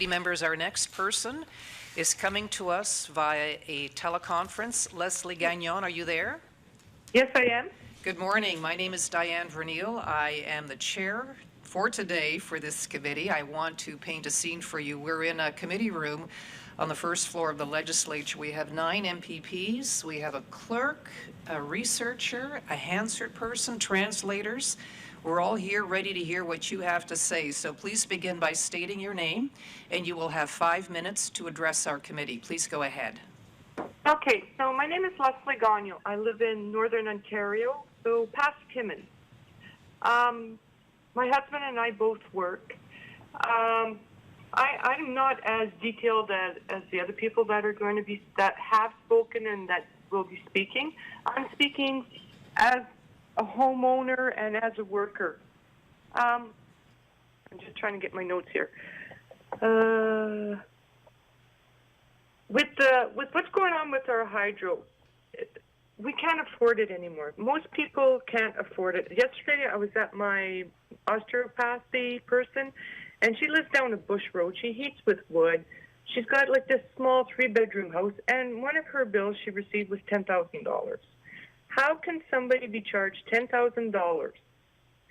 Members, our next person is coming to us via a teleconference. Leslie Gagnon, are you there? Yes, I am. Good morning. My name is Diane Vernil. I am the chair for today for this committee. I want to paint a scene for you. We're in a committee room on the first floor of the legislature. We have 9 MPPs. We have a clerk, a researcher, a Hansard person, translators. We're all here ready to hear what you have to say. So please begin by stating your name, and you will have 5 minutes to address our committee. Please go ahead. Okay, so my name is Leslie Gagnon. I live in Northern Ontario, so past Timmins. My husband and I both work. I'm not as detailed as the other people that have spoken and that will be speaking. I'm speaking as a homeowner and as a worker. I'm just trying to get my notes here. With what's going on with our hydro, we can't afford it anymore. Most people can't afford it. Yesterday, I was at my osteopathy person, and she lives down a bush road. She heats with wood. She's got like this small 3-bedroom house, and one of her bills she received was $10,000. How can somebody be charged $10,000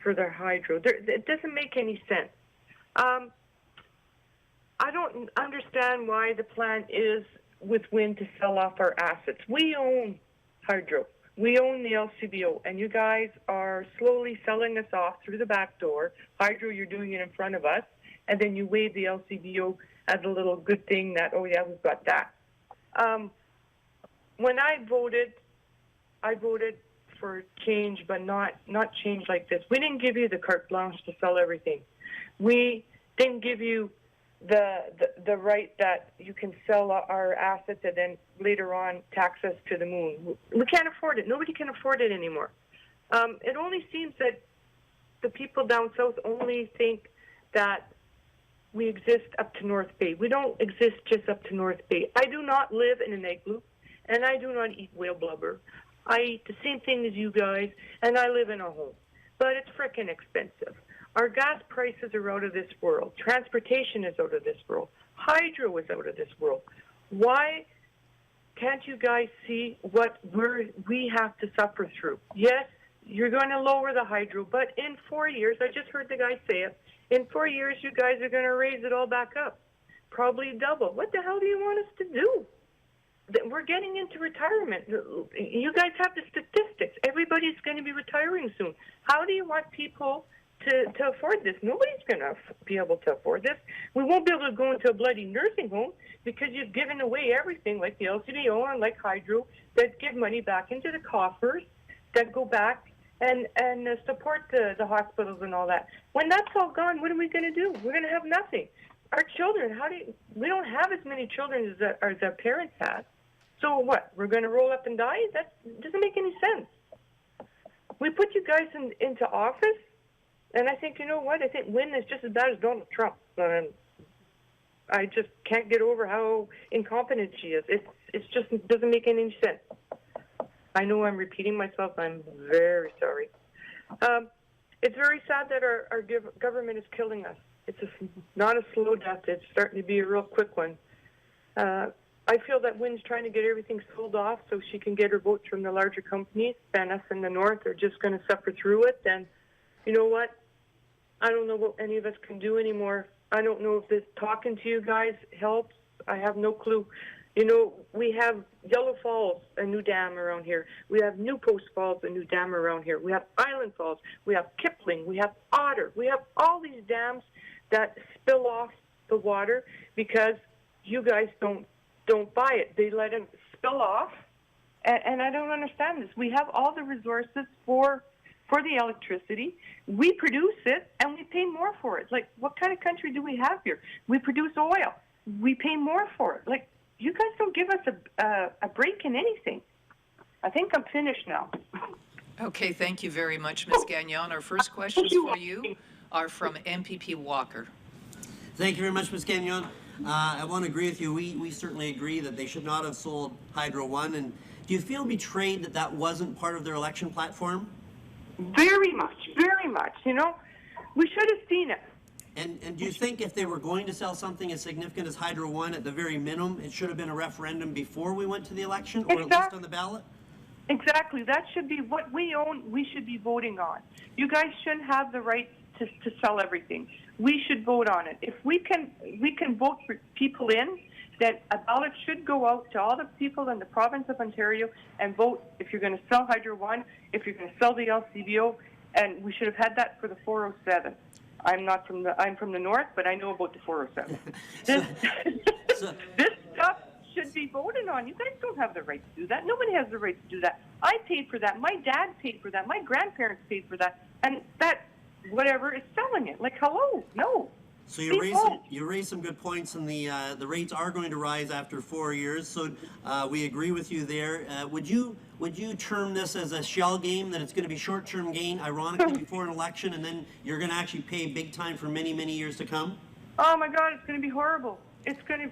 for their hydro? It doesn't make any sense. I don't understand why the plan is with wind to sell off our assets. We own hydro. We own the LCBO, and you guys are slowly selling us off through the back door. Hydro, you're doing it in front of us, and then you wave the LCBO as a little good thing that, oh yeah, we've got that. When I voted for change, but not change like this. We didn't give you the carte blanche to sell everything. We didn't give you the right that you can sell our assets and then later on tax us to the moon. We can't afford it. Nobody can afford it anymore. It only seems that the people down south only think that we exist up to North Bay. We don't exist just up to North Bay. I do not live in an igloo, and I do not eat whale blubber. I eat the same thing as you guys, and I live in a home. But it's frickin' expensive. Our gas prices are out of this world. Transportation is out of this world. Hydro is out of this world. Why can't you guys see what we have to suffer through? Yes, you're going to lower the hydro, but in 4 years, I just heard the guy say it, in 4 years you guys are going to raise it all back up. Probably double. What the hell do you want us to do? We're getting into retirement. You guys have the statistics. Everybody's going to be retiring soon. How do you want people to afford this? Nobody's going to be able to afford this. We won't be able to go into a bloody nursing home because you've given away everything like the LCDO and like hydro that give money back into the coffers that go back and support the hospitals and all that. When that's all gone, what are we going to do? We're going to have nothing. Our children, we don't have as many children as our parents had. So what? We're going to roll up and die? That doesn't make any sense. We put you guys into office, and I think, you know what? I think Wynne is just as bad as Donald Trump. I just can't get over how incompetent she is. It just doesn't make any sense. I know I'm repeating myself. I'm very sorry. It's very sad that our government is killing us. It's not a slow death. It's starting to be a real quick one. I feel that Wynn's trying to get everything sold off so she can get her votes from the larger companies, and us in the north are just going to suffer through it. And you know what? I don't know what any of us can do anymore. I don't know if this talking to you guys helps. I have no clue. You know, we have Yellow Falls, a new dam around here. We have New Post Falls, a new dam around here. We have Island Falls. We have Kipling. We have Otter. We have all these dams that spill off the water because you guys don't buy it. They let it spill off, and I don't understand this. We have all the resources for the electricity. We produce it, and we pay more for it. Like, what kind of country do we have here? We produce oil. We pay more for it. Like, you guys don't give us a break in anything. I think I'm finished now. Okay, thank you very much, Ms. Gagnon. Our first questions for you are from MPP Walker. Thank you very much, Ms. Gagnon. I want to agree with you. We certainly agree that they should not have sold Hydro One. And do you feel betrayed that wasn't part of their election platform? Very much, very much. You know, we should have seen it. And do you think if they were going to sell something as significant as Hydro One, at the very minimum, it should have been a referendum before we went to the election, or at least on the ballot? Exactly. That should be what we own. We should be voting on. You guys shouldn't have the right to sell everything. We should vote on it. If we can vote for people in, then a ballot should go out to all the people in the province of Ontario and vote if you're going to sell Hydro One, if you're going to sell the LCBO, and we should have had that for the 407. I'm from the north, but I know about the 407. This stuff should be voted on. You guys don't have the right to do that. Nobody has the right to do that. I paid for that. My dad paid for that. My grandparents paid for that. And that, whatever, is selling it. Like, hello, no. So you raised some good points, and the rates are going to rise after 4 years. So we agree with you there. Would you term this as a shell game, that it's going to be short-term gain, ironically, before an election, and then you're going to actually pay big time for many, many years to come? Oh my God, it's going to be horrible. It's going to.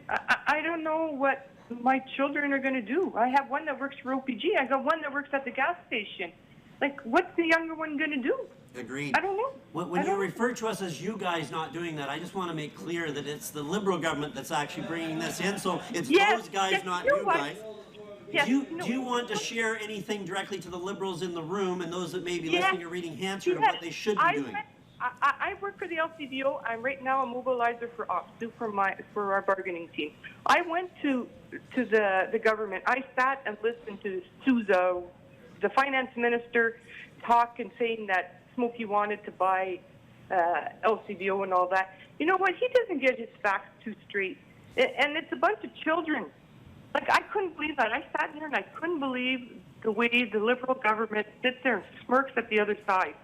I don't know what my children are going to do. I have one that works for OPG. I got one that works at the gas station. Like, what's the younger one going to do? Agreed. I don't know. When you refer to us as you guys not doing that, I just want to make clear that it's the Liberal government that's actually bringing this in. So it's those guys, not you guys. Yes, do you want to share anything directly to the Liberals in the room and those that may be listening or reading Hansard of what they should be doing? I work for the LCBO. I'm right now a mobilizer for OPSU for our bargaining team. I went to the government. I sat and listened to Sousa, the finance minister, talk and saying that Smokey wanted to buy LCBO and all that. You know what? He doesn't get his facts too straight. And it's a bunch of children. Like, I couldn't believe that. I sat here and I couldn't believe the way the Liberal government sits there and smirks at the other side.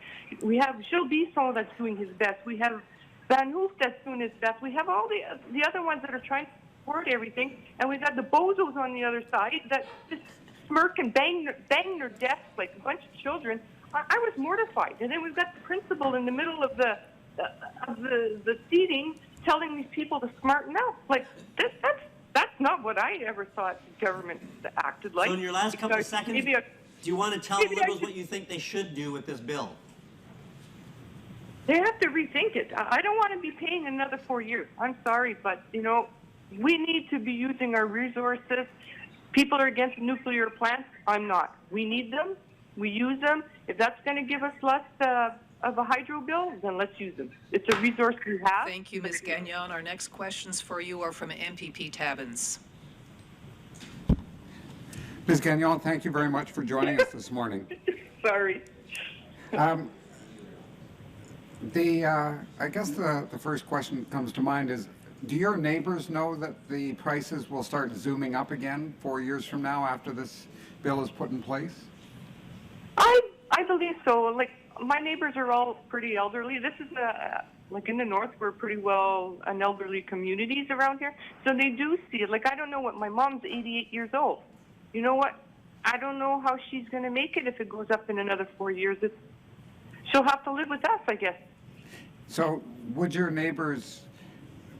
We have Gilles Bisson that's doing his best. We have Van Hoof that's doing his best. We have all the other ones that are trying to support everything. And we've got the bozos on the other side that just smirk and bang their desks like a bunch of children. I was mortified. And then we've got the principal in the middle of the seating telling these people to smarten up. Like, that's not what I ever thought the government acted like. So in your last couple of seconds, do you want to tell the Liberals what you think they should do with this bill? They have to rethink it. I don't want to be paying another 4 years. I'm sorry, but, you know, we need to be using our resources. People are against nuclear plants. I'm not. We need them. We use them. If that's going to give us less of a hydro bill, then let's use them. It's a resource we have. Thank you, Ms. Gagnon. Our next questions for you are from MPP Tabbins. Ms. Gagnon, thank you very much for joining us this morning. Sorry. I guess the first question that comes to mind is, do your neighbors know that the prices will start zooming up again 4 years from now after this bill is put in place? I believe so. Like, my neighbors are all pretty elderly. This is like in the north, we're pretty well an elderly communities around here. So they do see it. Like, I don't know what, my mom's 88 years old. You know what? I don't know how she's going to make it if it goes up in another 4 years. She'll have to live with us, I guess. So would your neighbors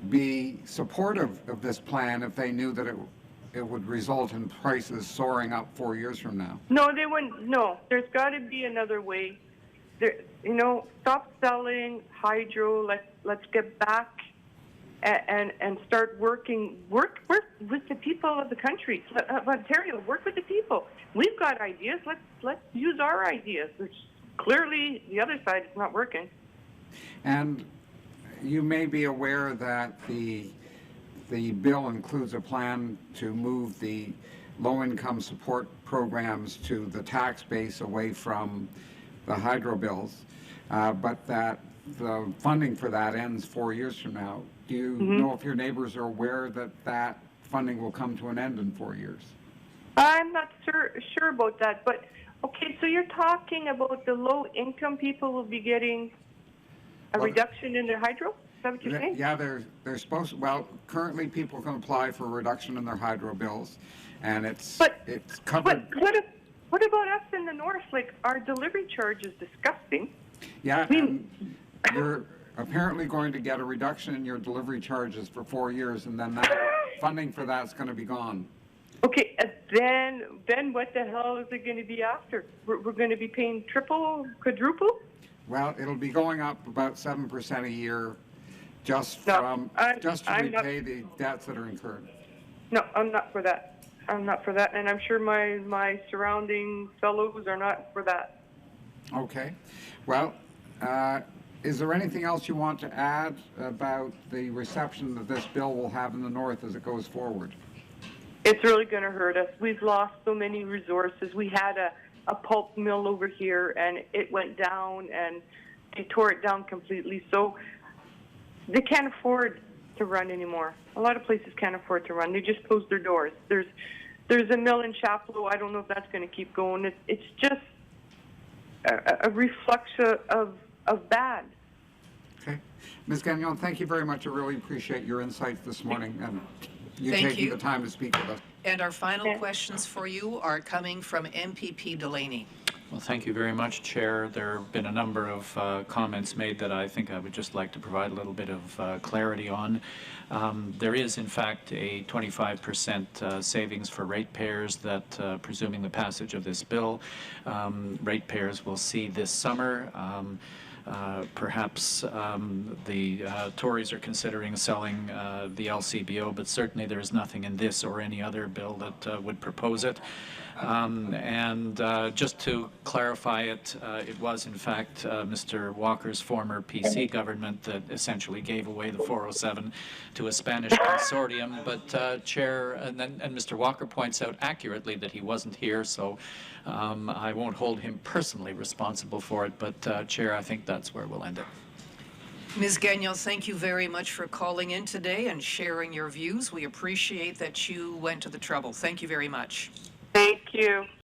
be supportive of this plan if they knew that it would result in prices soaring up 4 years from now? No, they wouldn't. No, there's got to be another way. You know, stop selling hydro. Let's get back and start working. Work with the people of the country, of Ontario. Work with the people. We've got ideas. Let's use our ideas. Which clearly the other side is not working. And you may be aware that the bill includes a plan to move the low-income support programs to the tax base away from the hydro bills, but that the funding for that ends 4 years from now. Do you know if your neighbors are aware that that funding will come to an end in 4 years? I'm not sure about that, but okay, so you're talking about the low-income people will be getting a reduction in their hydro? Is that what you're saying? Yeah, they're supposed to. Well, currently people can apply for a reduction in their hydro bills, and it's covered. But what about us in the north? Like, our delivery charge is disgusting. Yeah, and you're apparently going to get a reduction in your delivery charges for 4 years, and then that funding for that's going to be gone. Okay, then what the hell is it going to be after? We're going to be paying triple, quadruple? Well, it'll be going up about 7% a year just No, from, just to I'm not- repay the debts that are incurred? No, I'm not for that. I'm not for that, and I'm sure my surrounding fellows are not for that. Okay. Well, is there anything else you want to add about the reception that this bill will have in the north as it goes forward? It's really going to hurt us. We've lost so many resources. We had a pulp mill over here, and it went down, and they tore it down completely. So they can't afford to run anymore. A lot of places can't afford to run. They just closed their doors. There's a mill in Chapleau. I don't know if that's going to keep going. It's just a reflex of bad. Okay. Ms. Gagnon, thank you very much. I really appreciate your insights this morning and you Thank taking you. the time to speak with us. And our final questions for you are coming from MPP Delaney. Well, thank you very much, Chair. There have been a number of comments made that I think I would just like to provide a little bit of clarity on. There is, in fact, a 25% savings for ratepayers that, presuming the passage of this bill, ratepayers will see this summer. Perhaps the Tories are considering selling the LCBO, but certainly there is nothing in this or any other bill that would propose it. Just to clarify it, it was in fact Mr. Walker's former PC government that essentially gave away the 407 to a Spanish consortium. But Chair, and Mr. Walker points out accurately that he wasn't here, so I won't hold him personally responsible for it. But Chair, I think that's where we'll end it. Ms. Gagnon, thank you very much for calling in today and sharing your views. We appreciate that you went to the trouble. Thank you very much. Thank you.